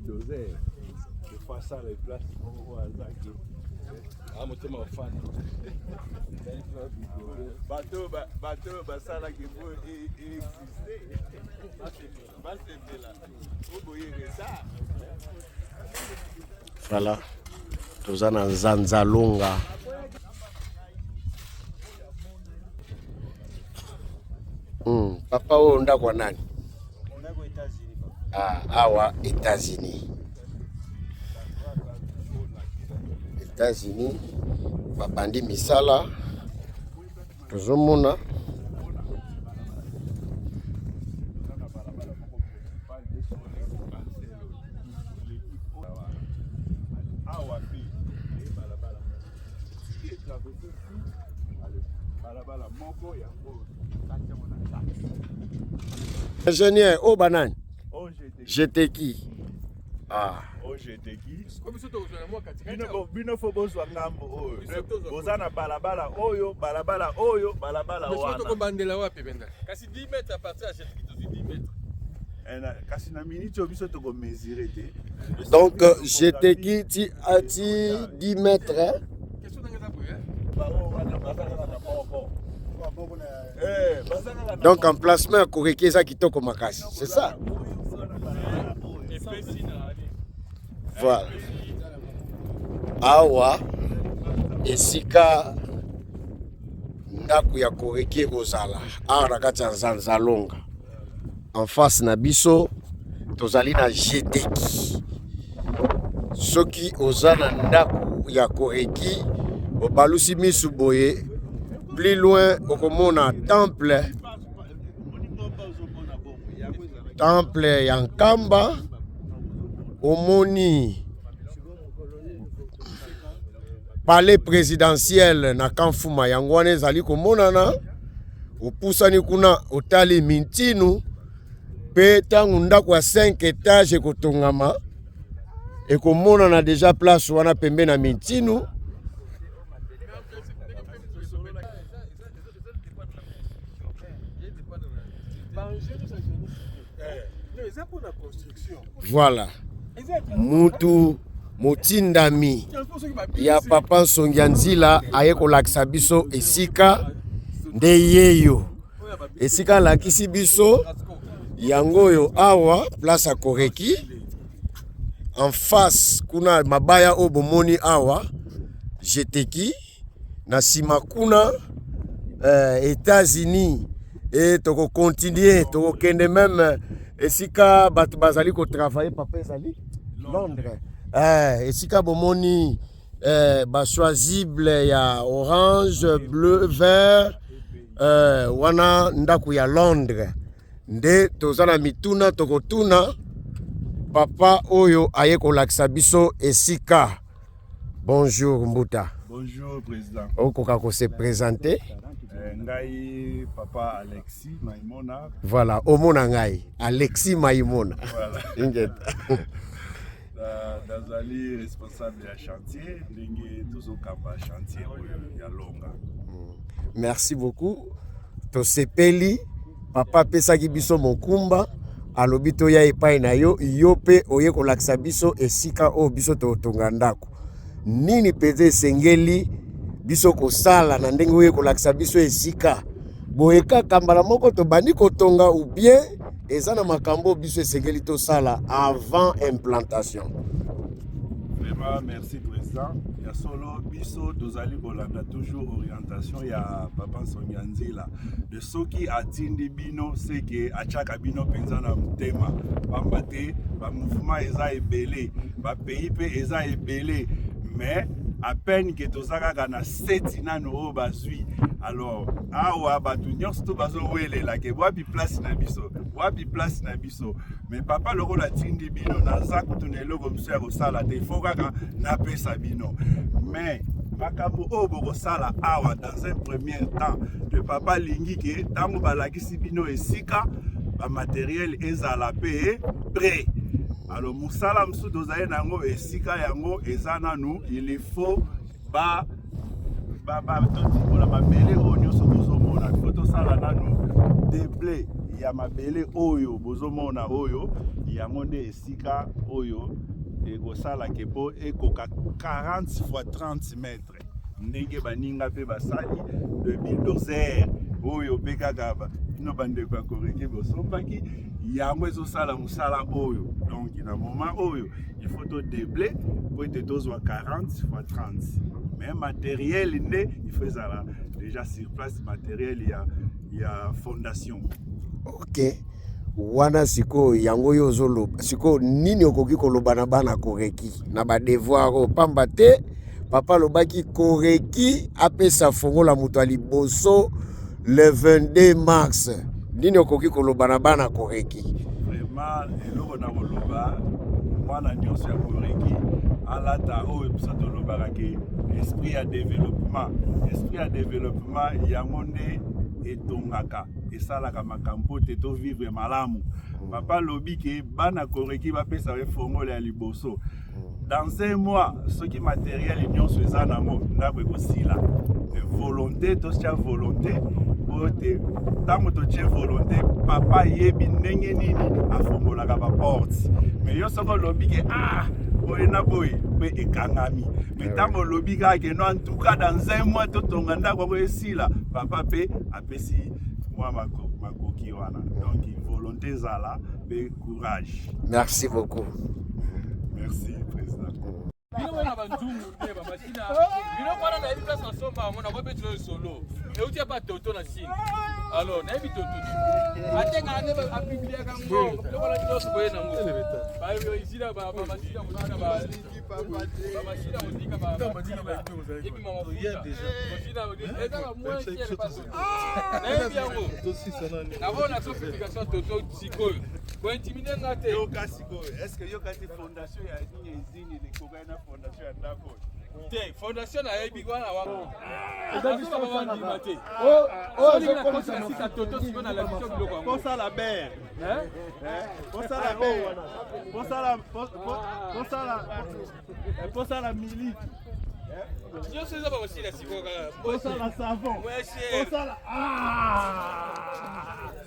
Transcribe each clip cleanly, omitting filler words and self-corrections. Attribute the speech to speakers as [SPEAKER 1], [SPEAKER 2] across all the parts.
[SPEAKER 1] Dozer, je fais ça les places au hasard. Ah, moi, tu m'as fan. Bateau, ça là qui peut exister.
[SPEAKER 2] Voilà, nous sommes en Zanzalonga. Papa, on a quoi nani? Awa États-Unis. États-Unis, babandi misala, tozomona. Ingénieur, oh banane. J'étais qui?
[SPEAKER 1] Oh, j'étais qui? Bino faut boswa ngambo oyo. Bozana balabala oyo, balabala oyo, balabala oyo.
[SPEAKER 3] Mais tu bandela wapi benda? Kasi 10 mètres à partir à j'étais 10 mètres.
[SPEAKER 1] Kasi na minute biso to ko mesurer té.
[SPEAKER 2] Donc j'étais qui ti 10 mètres hein?
[SPEAKER 3] Qu'est-ce que tu as appris hein?
[SPEAKER 2] Donc emplacement correct ça qui toko makasi. C'est ça? Voilà. Awa esika ndaku ya koreke ozala ara kati ya Zanzalonga en face na biso tozali na jeteki soki ozana ndaku ya koreki obalusi misu boye plus loin okomona temple ya Nkamba omoni palais présidentiel na Kanfuma yango wana ezali komonana opusani kuna otali mintinu pe tangu ndako ya 5 étages ekotongama ekomonana déjà place wana pembe na mintinu. Voilà. Mutu motindami ya papa Nsongianzila aye kolakisa biso esika nde yeyo. Esika lakisi biso yango yo awa place koreki en face kuna mabaya o bomoni awa jeteki na sima kuna États-Unis et toko continuer toko kende même esika batu bazali ko travailler papa ezali Londres. Esika bomoni choisible ya orange, bleu, vert wana ndaku ya Londres. Nde tozana mituna tokotuna papa oyo aye kolakisa biso esika. Bonjour Mbuta.
[SPEAKER 1] Bonjour président.
[SPEAKER 2] Okoka ko se présenter.
[SPEAKER 1] Ngai papa Alexis Maimona.
[SPEAKER 2] Voilà, omona ngai Alexis Maimona.
[SPEAKER 1] Voilà.
[SPEAKER 2] Ingeta.
[SPEAKER 1] Dazali responsable ya chantier, ndenge tozokamba chantier ya Longa.
[SPEAKER 2] Merci beaucoup. Tosepeli papa pesaki biso mokumba alobi to ya epai na yo pe oye kolakisa biso esika o biso totonga ndako. Nini peze sengeli biso kosala na ndenge oye kolakisa biso esika boyeka kambala moko to bandi kotonga ou bien ezana makambo biso esengeli to sala avant implantation.
[SPEAKER 1] Vraiment merci président. Ya solo biso tozali kolanda toujours orientation ya papa Nsongianzila de soki atindi bino seke achaka bino penza na mutema pamba te ba mouvement eza ebele ba pays pe eza ebele mais à peine que tozaka na seti nano o bazui alors awa batu nyonso to bazo welela ke wapi place na biso mais papa loko la tindi bino na zaku tunelo comme ça ko sala te faut kaka na pesa bino mais makambo o boko sala awa dans un premier temps de papa lingi ke tango balakisi bino esika ba matériel ezala pe prêt. Alors musala msu dozaye nango esika yango ezana nous il faut ba toti pour la mabele onyo so bozomona photo sala nanu déblé ya mabele oyo bozomona oyo yango nde esika oyo ekosalaka mpo ekoka 40 x 30 mètres ndenge baninga mpe basali de bulldozer oyo mpe kaka bino bandeko ya koreki bosombaki yango ezosala mosala oyo. Donc na moment oyo il faut todeble po ete tozwa 40 x 30 mais matériel nde il faut ezala déjà sur place matériel ya fondation.
[SPEAKER 2] Ok, wana siko yango yo ozoloba siko nini okoki koloba na bana koreki na badevoir o pamba te papa lobaki koreki apesa fongola moto aliboso le 22 mars nini okoki koloba na bana koreki?
[SPEAKER 1] Vraiment eloko na koloba mwana nyonso ya koreki alata oyo biso tolobaka ke esprit ya développement yango nde etongaka esalaka makambo te to vivre malamu. Papa lobi ke bana koreki bapesa fongola ya liboso dans un mois soki matériel nyonso eza nango ndako ekosila volonté tosia volonté ote ntango totie volonté papa yebi ndenge nini afongolaka baporte mais yo soko olobi ke boye na boye mpe ekangami mais ntango olobi kaka ke no en tout cas dans un mois totonga ndako yango esila papa mpe apesi mwa makoki wana. Donc volonté ezala mpe courage.
[SPEAKER 2] Merci beaucoup.
[SPEAKER 1] Merci président.
[SPEAKER 3] Bino wana banzungu te ba machina. Bino wana na place na somba ngona ko betlo solo. E uti pa toto na sini. Alors na ebi toto. Atenga na ba apibilia kango. Lokala nyoso boye na ngo. Ba yo isila ba machina muzika ba machina muzika ba ebi mama futa. Machina eza ba moins cher pas. Na ebi yango. Na bona sophistication toto sikoyo. Ko intimider ngate.
[SPEAKER 1] Yo kasiko. Est-ce que yo kati fondation ya nini ezini le kokana fondation ya ndako?
[SPEAKER 3] Te fondation na ebi wana wango. Eza biso ba ndimate. Je commence à citer toto si on a la mission biloko yango.
[SPEAKER 1] Pour ça la belle. Pour ça la milite.
[SPEAKER 3] Yo seza ba aussi la sikoka.
[SPEAKER 1] Pour ça la savon. Pour ça la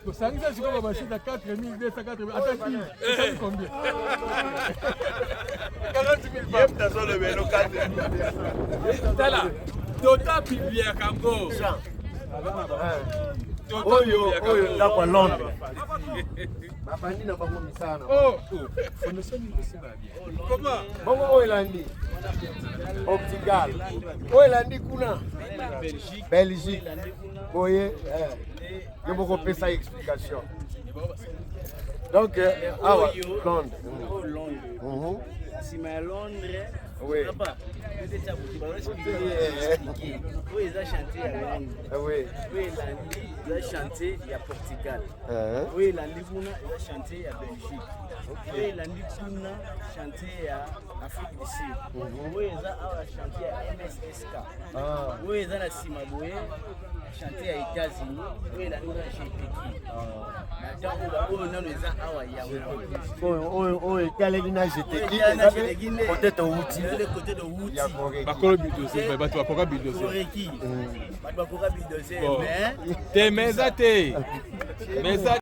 [SPEAKER 3] Pour ça ça sikoka ba chita 4240 attaque. C'est combien? 40 000
[SPEAKER 1] yep dans le vélo 4
[SPEAKER 3] Tala. Tota biblia kango.
[SPEAKER 2] Oyo ndako Londres. Babandi na bango misana.
[SPEAKER 3] Fondation ni aussi ba bien. Comment?
[SPEAKER 2] Bongo Oyelandi. Optical. Oyelandi kuna Belgique. Oye, je vous repose ça explication. Donc Londres.
[SPEAKER 4] Sima ya Londres.
[SPEAKER 2] Oui.
[SPEAKER 4] Papa, peut-être oui, ils ont chanté à Londres.
[SPEAKER 2] Oui.
[SPEAKER 4] Oui, ils ont chanté à Portugal. Oui, ils ont chanté à Belgique. Oui, ils ont chanté à Afrique du Sud. Oui, ils ont chanté à MSSK. Oui, ils ont Simaboué chanté à États-Unis. Oui, ils ont chanté
[SPEAKER 2] peut-être outil.
[SPEAKER 4] Côté de Wouti.
[SPEAKER 3] Bakolo bulldozer, bato bakoka bulldozer.
[SPEAKER 4] Koreki. Bakoka bulldozer, mais
[SPEAKER 3] te meza te. Meza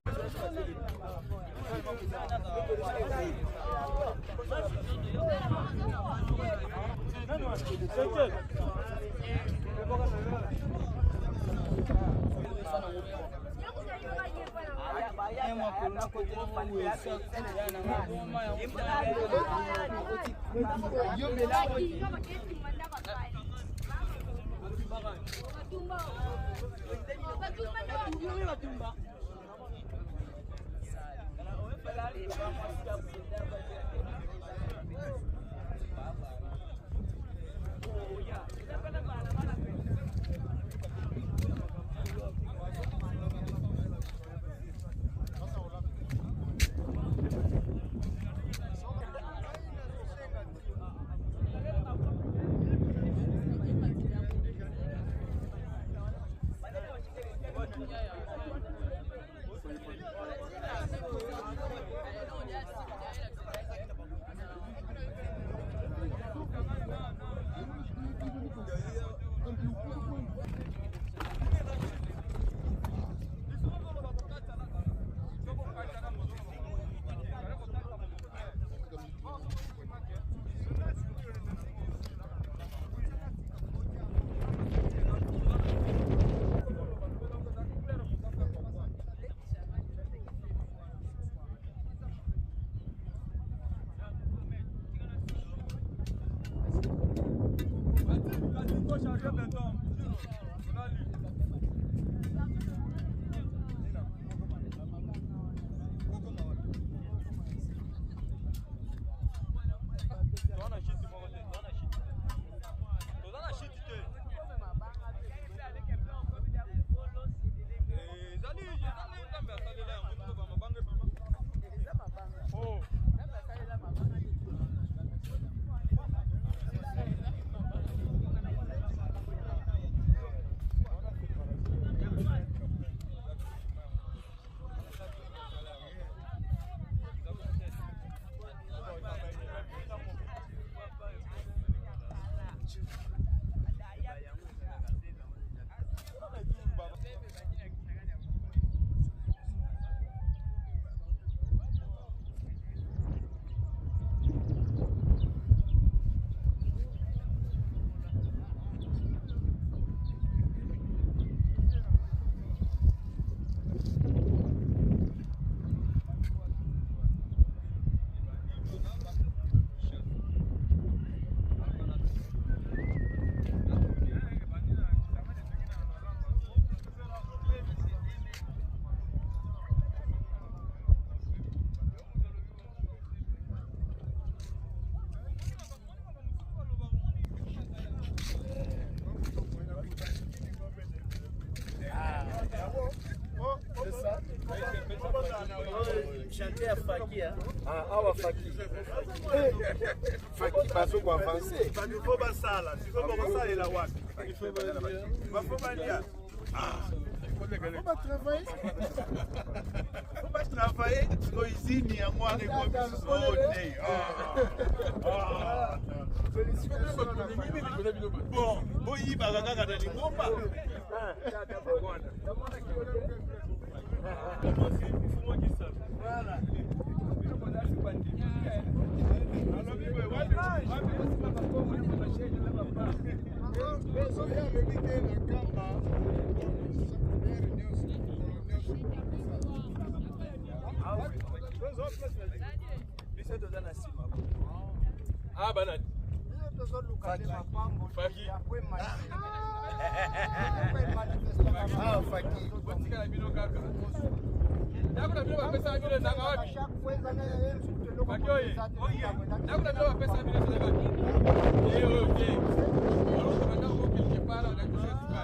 [SPEAKER 4] Chanter à Fakia.
[SPEAKER 2] Ah, awa Faki. Faki bazo ko avancer.
[SPEAKER 1] Il faut pas ça là. Il faut pas ça et la watt. Il faut pas dire. Ah. Faut pas travailler. Faut pas travailler. Ko izini ya mwana ko bisote. Bon, boyi baganga kana lingomba. Voilà.
[SPEAKER 3] Ah, banane. Faki.
[SPEAKER 2] Ah, Faki.
[SPEAKER 3] Watika na bino kaka. Nako na bino bapesa bino nanga wapi? Faki oye. Nako na bino bapesa bino nanga wapi? Okay. Alors on va donc quelque part on a touché tout ça.